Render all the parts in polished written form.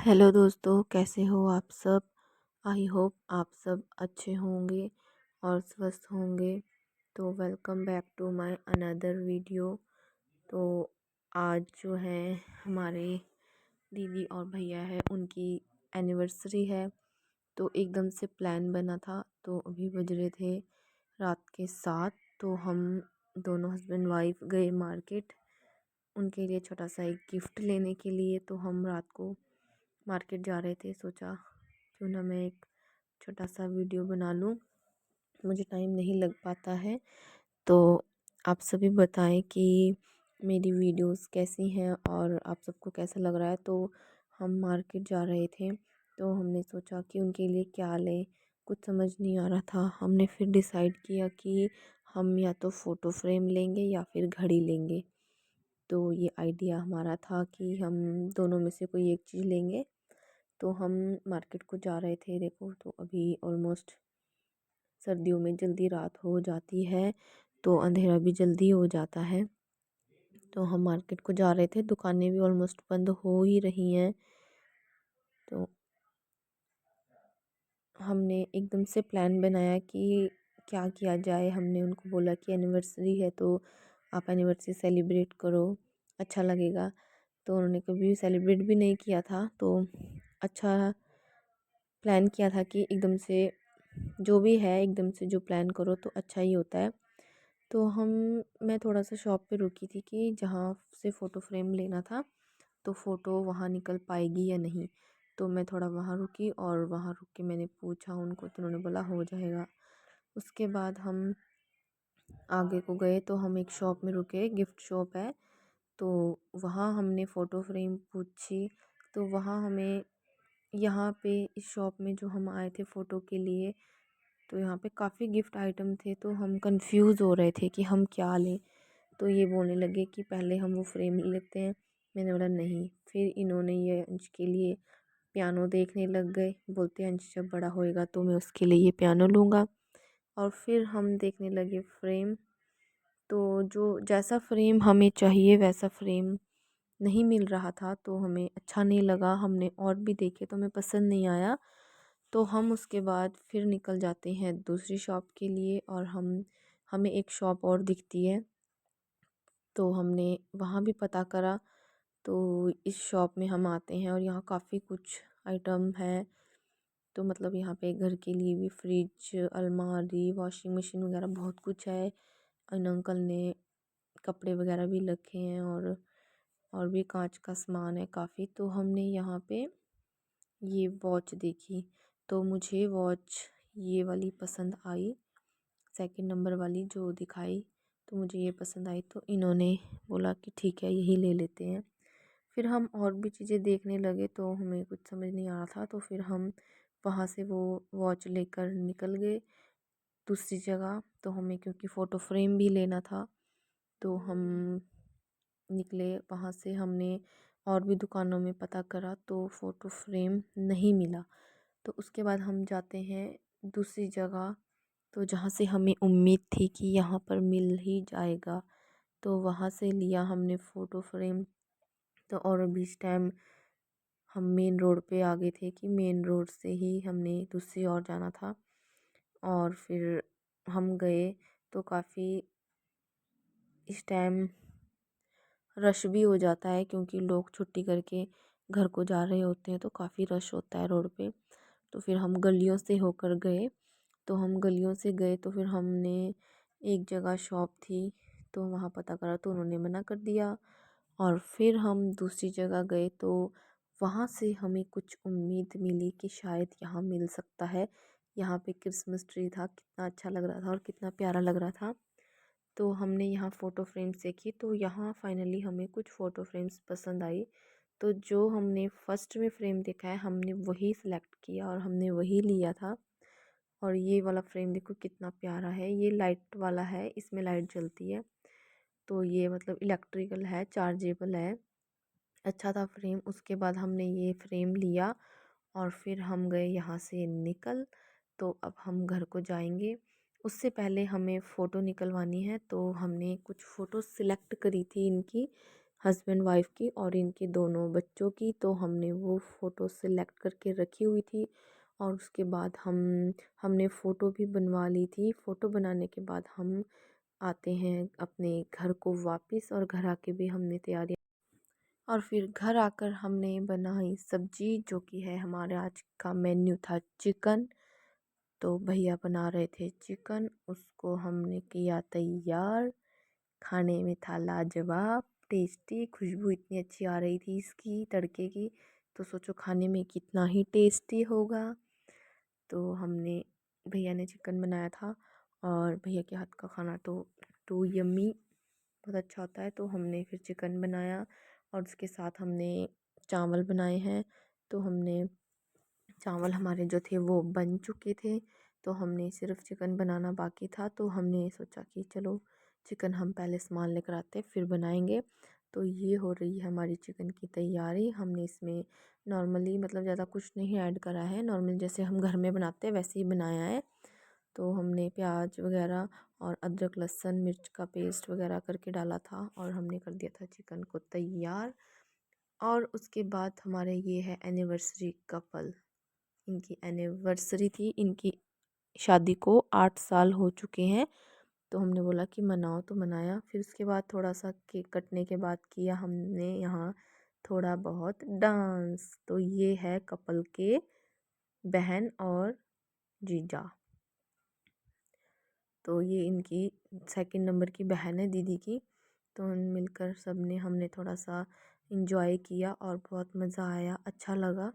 Hello दोस्तों, कैसे हो आप सब। आई होप आप सब अच्छे होंगे और स्वस्थ होंगे। तो welcome back to my another video. तो आज जो है हमारे दीदी और भैया है, उनकी एनिवर्सरी है। तो एकदम से प्लान बना था, तो अभी बज रहे थे रात के 7। तो हम दोनों हस्बैंड वाइफ गए मार्केट उनके लिए छोटा सा एक गिफ्ट लेने के लिए। तो हम रात को मार्केट जा रहे थे, सोचा क्यों ना मैं एक छोटा सा वीडियो बना लूँ। मुझे टाइम नहीं लग पाता है, तो आप सभी बताएं कि मेरी वीडियोस कैसी हैं और आप सबको कैसा लग रहा है। तो हम मार्केट जा रहे थे, तो हमने सोचा कि उनके लिए क्या लें, कुछ समझ नहीं आ रहा था। हमने फिर डिसाइड किया कि हम या तो फ़ोटो फ्रेम लेंगे या फिर घड़ी लेंगे। तो ये आइडिया हमारा था कि हम दोनों में से कोई एक चीज़ लेंगे। तो हम मार्केट को जा रहे थे। देखो, तो अभी ऑलमोस्ट सर्दियों में जल्दी रात हो जाती है, तो अंधेरा भी जल्दी हो जाता है। तो हम मार्केट को जा रहे थे, दुकानें भी ऑलमोस्ट बंद हो ही रही हैं। तो हमने एकदम से प्लान बनाया कि क्या किया जाए। हमने उनको बोला कि एनिवर्सरी है, तो आप एनिवर्सरी सेलिब्रेट करो, अच्छा लगेगा। तो उन्होंने कभी सेलिब्रेट भी नहीं किया था, तो अच्छा प्लान किया था कि एकदम से जो भी है एकदम से जो प्लान करो तो अच्छा ही होता है। तो मैं थोड़ा सा शॉप पे रुकी थी कि जहाँ से फ़ोटो फ्रेम लेना था, तो फ़ोटो वहाँ निकल पाएगी या नहीं। तो मैं थोड़ा वहाँ रुकी और वहाँ रुक के मैंने पूछा उनको, तो उन्होंने बोला हो जाएगा। उसके बाद हम आगे को गए, तो हम एक शॉप में रुके, गिफ्ट शॉप है। तो वहाँ हमने फ़ोटो फ्रेम पूछी। तो वहाँ हमें यहाँ पे इस शॉप में जो हम आए थे फ़ोटो के लिए, तो यहाँ पे काफ़ी गिफ्ट आइटम थे। तो हम कंफ्यूज हो रहे थे कि हम क्या लें। तो ये बोलने लगे कि पहले हम वो फ्रेम ले लेते हैं। मैंने बोला नहीं। फिर इन्होंने ये अंश के लिए पियानो देखने लग गए, बोलते हैं अंश जब बड़ा होएगा तो मैं उसके लिए ये पियानो लूँगा। और फिर हम देखने लगे फ्रेम। तो जो जैसा फ्रेम हमें चाहिए वैसा फ्रेम नहीं मिल रहा था, तो हमें अच्छा नहीं लगा। हमने और भी देखे तो हमें पसंद नहीं आया। तो हम उसके बाद फिर निकल जाते हैं दूसरी शॉप के लिए, और हमें एक शॉप और दिखती है, तो हमने वहाँ भी पता करा। तो इस शॉप में हम आते हैं और यहाँ काफ़ी कुछ आइटम है। तो मतलब यहाँ पे घर के लिए भी फ्रिज, अलमारी, वॉशिंग मशीन वगैरह बहुत कुछ है। इन अंकल ने कपड़े वगैरह भी रखे हैं, और भी कांच का सामान है काफ़ी। तो हमने यहाँ पे ये वॉच देखी, तो मुझे वॉच ये वाली पसंद आई, सेकंड नंबर वाली जो दिखाई। तो मुझे ये पसंद आई, तो इन्होंने बोला कि ठीक है यही ले लेते हैं। फिर हम और भी चीज़ें देखने लगे, तो हमें कुछ समझ नहीं आ रहा था। तो फिर हम वहाँ से वो वॉच लेकर निकल गए दूसरी जगह। तो हमें क्योंकि फ़ोटो फ्रेम भी लेना था, तो हम निकले वहाँ से। हमने और भी दुकानों में पता करा, तो फ़ोटो फ्रेम नहीं मिला। तो उसके बाद हम जाते हैं दूसरी जगह, तो जहाँ से हमें उम्मीद थी कि यहाँ पर मिल ही जाएगा। तो वहाँ से लिया हमने फ़ोटो फ्रेम। तो और अभी इस टाइम हम मेन रोड पे आ गए थे कि मेन रोड से ही हमने दूसरी ओर जाना था। और फिर हम गए, तो काफ़ी इस टाइम रश भी हो जाता है, क्योंकि लोग छुट्टी करके घर को जा रहे होते हैं, तो काफ़ी रश होता है रोड पे। तो फिर हम गलियों से होकर गए। तो हम गलियों से गए, तो फिर हमने एक जगह शॉप थी, तो वहाँ पता करा, तो उन्होंने मना कर दिया। और फिर हम दूसरी जगह गए, तो वहाँ से हमें कुछ उम्मीद मिली कि शायद यहाँ मिल सकता है। यहाँ पे क्रिसमस ट्री था, कितना अच्छा लग रहा था और कितना प्यारा लग रहा था। तो हमने यहाँ फ़ोटो फ्रेम्स देखी, तो यहाँ फाइनली हमें कुछ फ़ोटो फ्रेम्स पसंद आई। तो जो हमने फर्स्ट में फ्रेम देखा है, हमने वही सिलेक्ट किया और हमने वही लिया था। और ये वाला फ्रेम देखो कितना प्यारा है, ये लाइट वाला है, इसमें लाइट जलती है। तो ये मतलब इलेक्ट्रिकल है, चार्जेबल है, अच्छा था फ्रेम। उसके बाद हमने ये फ्रेम लिया और फिर हम गए यहाँ से निकल। तो अब हम घर को जाएंगे, उससे पहले हमें फ़ोटो निकलवानी है। तो हमने कुछ फ़ोटो सिलेक्ट करी थी इनकी, हस्बैंड वाइफ की और इनके दोनों बच्चों की। तो हमने वो फ़ोटो सेलेक्ट करके रखी हुई थी और उसके बाद हमने फ़ोटो भी बनवा ली थी। फ़ोटो बनाने के बाद हम आते हैं अपने घर को वापस, और घर आके भी हमने तैयारी, और फिर घर आकर हमने बनाई सब्जी, जो कि है हमारे आज का मेन्यू था चिकन। तो भैया बना रहे थे चिकन, उसको हमने किया तैयार। खाने में था लाजवाब, टेस्टी, खुशबू इतनी अच्छी आ रही थी इसकी तड़के की, तो सोचो खाने में कितना ही टेस्टी होगा। तो हमने, भैया ने चिकन बनाया था और भैया के हाथ का खाना तो यम्मी, बहुत अच्छा होता है। तो हमने फिर चिकन बनाया और उसके साथ हमने चावल बनाए हैं। तो हमने चावल हमारे जो थे वो बन चुके थे, तो हमने सिर्फ चिकन बनाना बाकी था। तो हमने सोचा कि चलो चिकन हम पहले सामान लेकर आते फिर बनाएंगे। तो ये हो रही है हमारी चिकन की तैयारी। हमने इसमें नॉर्मली, मतलब ज़्यादा कुछ नहीं ऐड करा है, नॉर्मल जैसे हम घर में बनाते हैं वैसे ही बनाया है। तो हमने प्याज वगैरह और अदरक लहसुन मिर्च का पेस्ट वगैरह करके डाला था और हमने कर दिया था चिकन को तैयार। और उसके बाद हमारे ये है एनिवर्सरी कपल, इनकी एनिवर्सरी थी, इनकी शादी को 8 साल हो चुके हैं। तो हमने बोला कि मनाओ, तो मनाया। फिर उसके बाद थोड़ा सा केक कटने के बाद किया हमने यहाँ थोड़ा बहुत डांस। तो ये है कपल के बहन और जीजा। तो ये इनकी सेकंड नंबर की बहन है दीदी की। तो हम मिलकर सब ने, हमने थोड़ा सा इंजॉय किया और बहुत मज़ा आया, अच्छा लगा।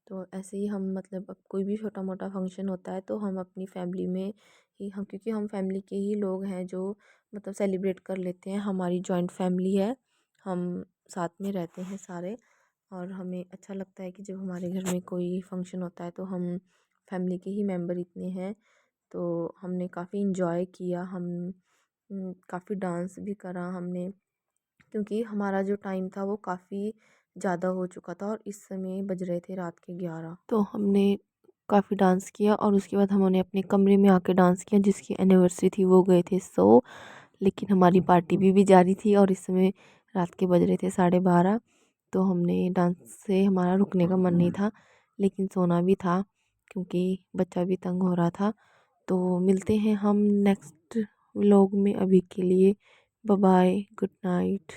तो ऐसे ही हम, मतलब अब कोई भी छोटा मोटा फंक्शन होता है तो हम अपनी फैमिली में ही, हम क्योंकि हम फैमिली के ही लोग हैं जो मतलब सेलिब्रेट कर लेते हैं। हमारी जॉइंट फैमिली है, हम साथ में रहते हैं सारे, और हमें अच्छा लगता है कि जब हमारे घर में कोई फंक्शन होता है तो हम फैमिली के ही मेंबर इतने हैं। तो हमने काफ़ी इंजॉय किया, हम काफ़ी डांस भी करा हमने, क्योंकि हमारा जो टाइम था वो काफ़ी ज़्यादा हो चुका था और इस समय बज रहे थे रात के 11। तो हमने काफ़ी डांस किया और उसके बाद हमने अपने कमरे में आके डांस किया। जिसकी एनिवर्सरी थी वो गए थे सो, लेकिन हमारी पार्टी भी जारी थी और इस समय रात के बज रहे थे 12:30। तो हमने डांस से हमारा रुकने का मन नहीं था, लेकिन सोना भी था क्योंकि बच्चा भी तंग हो रहा था। तो मिलते हैं हम नेक्स्ट व्लॉग में, अभी के लिए बाय बाय, गुड नाइट।